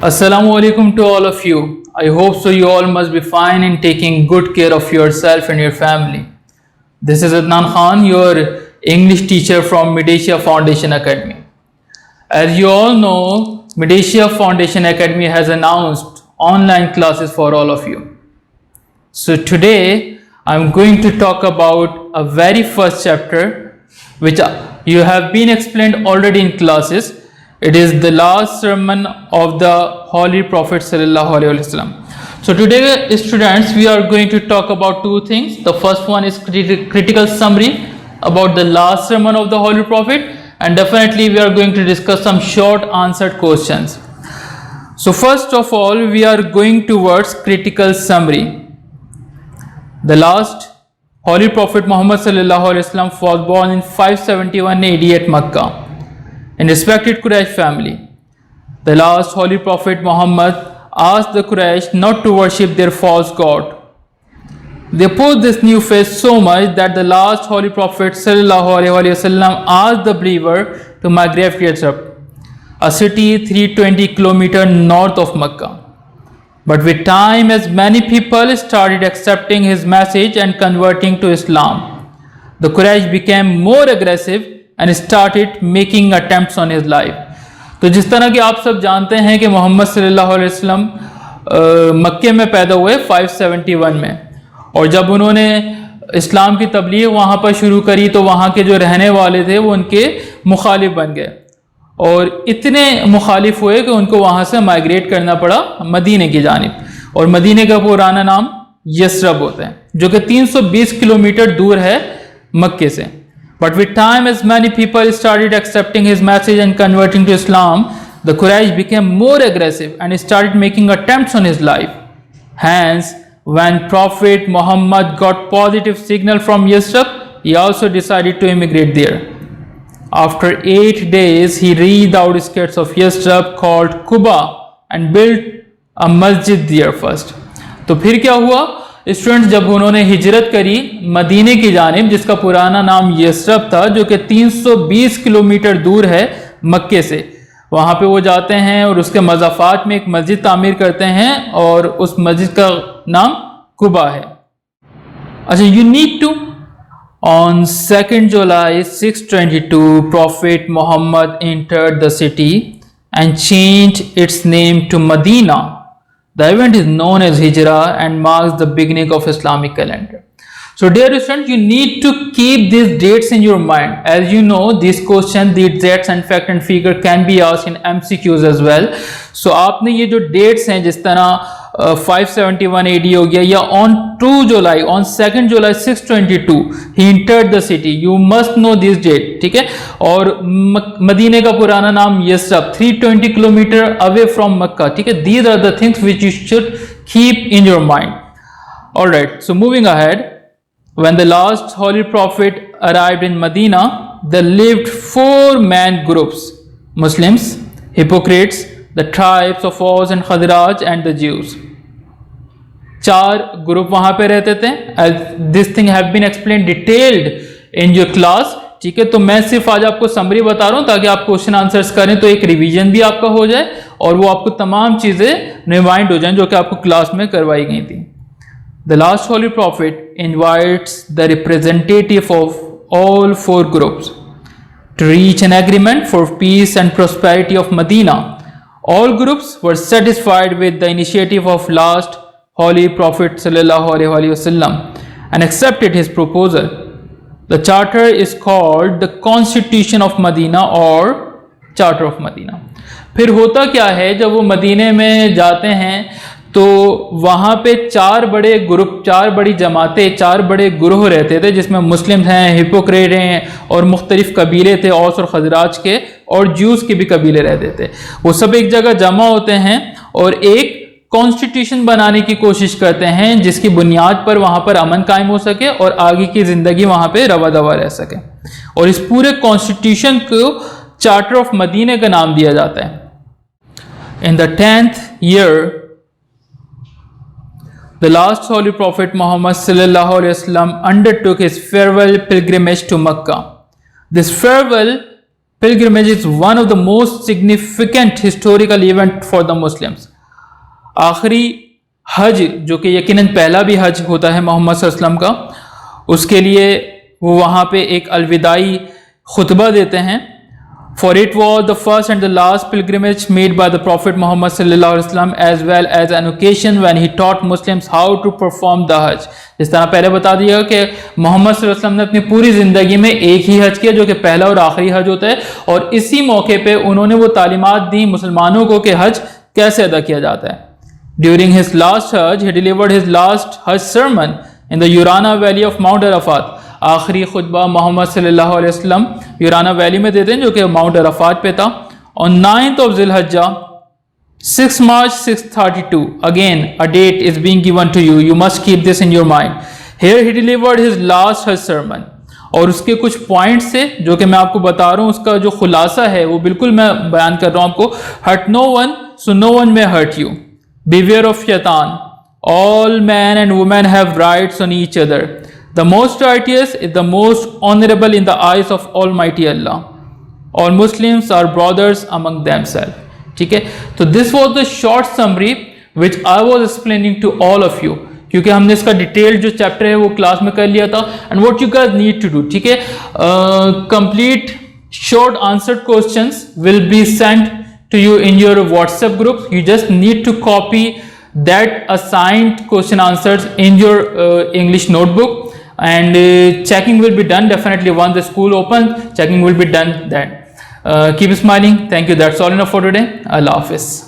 Assalamu alaikum to all of you. I hope so you all must be fine and taking good care of yourself and your family. This is Adnan Khan, your English teacher from MIDasia Foundation Academy. As you all know, MIDasia Foundation Academy has announced online classes for all of you. So today I'm going to talk about a very first chapter which you have been explained already in classes. It is the last sermon of the Holy Prophet Sallallahu Alaihi Wasallam. So today, students, we are going to talk about two things. The first one is critical summary about the last sermon of the Holy Prophet, and definitely we are going to discuss some short answered questions. So first of all, we are going towards critical summary. The last Holy Prophet Muhammad Sallallahu Alaihi Wasallam was born in 571 AD at Makkah in respected Quraysh family. The last Holy Prophet Muhammad asked the Quraysh not to worship their false god. They opposed this new faith so much that the last Holy Prophet Sallallahu Alaihi Wasallam asked the believer to migrate to Yathrib, a city 320 km north of Makkah. But with time, as many people started accepting his message and converting to Islam, the Quraysh became more aggressive and started making attempts on his life. तो जिस तरह कि आप सब जानते हैं कि मोहम्मद सल्लल्लाहु अलैहि वसल्लम मक्के में पैदा हुए 571 में, और जब उन्होंने इस्लाम की तबलीग वहाँ पर शुरू करी तो वहाँ के जो रहने वाले थे वो उनके मुखालिफ बन गए, और इतने मुखालिफ हुए कि उनको वहाँ से माइग्रेट करना पड़ा मदीने की जानिब, और मदीने का पुराना नाम यस्रब होता है, जो कि 320 किलोमीटर दूर है मक्के से. But with time, as many people started accepting his message and converting to Islam, the Quraysh became more aggressive and started making attempts on his life. Hence, when Prophet Muhammad got positive signal from Yathrib, he also decided to immigrate there. After 8 days, he reached the outskirts of Yathrib called Quba and built a masjid there first. तो फिर क्या हुआ students, जब उन्होंने हिजरत करी मदीने की जानिब, जिसका पुराना नाम यस्रब था, जो कि 320 किलोमीटर दूर है मक्के से, वहाँ पे वो जाते हैं और उसके मज़ाफ़ात में एक मस्जिद तामीर करते हैं और उस मस्जिद का नाम कुबा है. अच्छा, you need to on 2 July 622 Prophet Muhammad entered the city and changed its name to Medina. The event is known as Hijrah and marks the beginning of Islamic calendar. So dear students, you need to keep these dates in your mind. As you know, these questions, these dates and fact and figure can be asked in MCQs as well. So आपने ये जो dates हैं, जिस तरह 571 AD हो गया, या on 2 July, on 2 July 622 he entered the city. You must know this date, ठीक है. और मदीने का पुराना नाम यस्रब, 320 किलोमीटर away from Makkah, ठीक है. These are the things which you should keep in your mind. Alright, so moving ahead, when the last Holy Prophet arrived in Medina, there lived 4 main groups: Muslims, hypocrites, the tribes of Aus and Khazraj, and the Jews. 4 group वहाँ पे रहते थे. This thing have been explain detailed in your class, ठीक है. तो मैं सिर्फ आज आपको समरी बता रहा हूँ ताकि आप क्वेश्चन आंसर्स करें तो एक रिवीजन भी आपका हो जाए और वो आपको तमाम चीज़ें रिमाइंड हो जाएं जो कि आपको क्लास में करवाई गई थी. The last Holy Prophet invites the representative of all 4 groups to reach an agreement for peace and prosperity of Medina. All groups were satisfied with the initiative of last Holy Prophet Sallallahu Alaihi Wasallam and accepted his proposal. The charter is called the Constitution of Medina or Charter of Medina. फिर होता क्या है, जब वो मदीने में जाते हैं तो वहाँ पे 4 बड़े ग्रुप, 4 बड़ी जमातें, 4 बड़े ग्रोह रहते थे, जिसमें मुस्लिम हैं, हिपोक्रेट हैं और मुख्तलिफ कबीले थे, औस और खजराज के, और ज्यूस के भी कबीले रहते थे. वो सब एक जगह जमा होते हैं और एक कॉन्स्टिट्यूशन बनाने की कोशिश करते हैं जिसकी बुनियाद पर वहाँ पर अमन कायम हो सके और आगे की ज़िंदगी वहाँ पे रवा दवा रह सके. और इस पूरे कॉन्स्टिट्यूशन को चार्टर ऑफ मदीने का नाम दिया जाता है. In the 10th year, the last Holy Prophet Muhammad Sallallahu Alaihi Wasallam undertook his farewell pilgrimage to Makkah. This farewell pilgrimage is one of the most significant historical event for the Muslims. आखिरी हज जो कि यकीनन पहला भी हज होता है मोहम्मद सल्लल्लाहु अलैहि वसल्लम का, उसके लिए वो वहाँ पे एक अलविदाई खुतबा देते हैं. For it was the first and the last pilgrimage made by the Prophet Muhammad sallallahu alaihi wasallam, as well as an occasion when he taught Muslims how to perform the Hajj. जिस तरह पहले बता दिया कि मोहम्मद सल्लल्लाहु अलैहि वसल्लम ने अपनी पूरी ज़िंदगी में एक ही हज किया जो कि पहला और आखिरी हज होता है, और इसी मौके पे उन्होंने वो तालीमात दी मुसलमानों को कि हज कैसे अदा किया जाता है. During his last hajj, he delivered his last hajj sermon in the Urana valley of Mount Arafat. आखिरी खुतबा मोहम्मद सल्लल्लाहु अलैहि वसल्लम यूराना वैली में देते हैं जो कि माउंट अराफात पे था. On 9th of Zilhajjah, 6 March 632, again a date is being given to you. You must keep this in your mind. Here he delivered his last hajj sermon. और उसके कुछ पॉइंट्स थे जो कि मैं आपको बता रहा हूँ, उसका जो खुलासा है वो बिल्कुल मैं बयान कर रहा हूँ आपको. Hurt no one, so no one may hurt you. Beware of shaitan. All men and women have rights on each other. The most righteous is the most honorable in the eyes of Almighty Allah. All Muslims are brothers among themselves. ठीक है, तो this was the short summary which I was explaining to all of you, क्योंकि हमने इसका detail जो chapter है वो class में कर लिया था. And what you guys need to do, ठीक है, complete short answered questions will be sent to you in your WhatsApp group. You just need to copy that assigned question answers in your English notebook. And checking will be done definitely once the school opens. Checking will be done then. Keep smiling. Thank you. That's all enough for today. Allah Hafiz.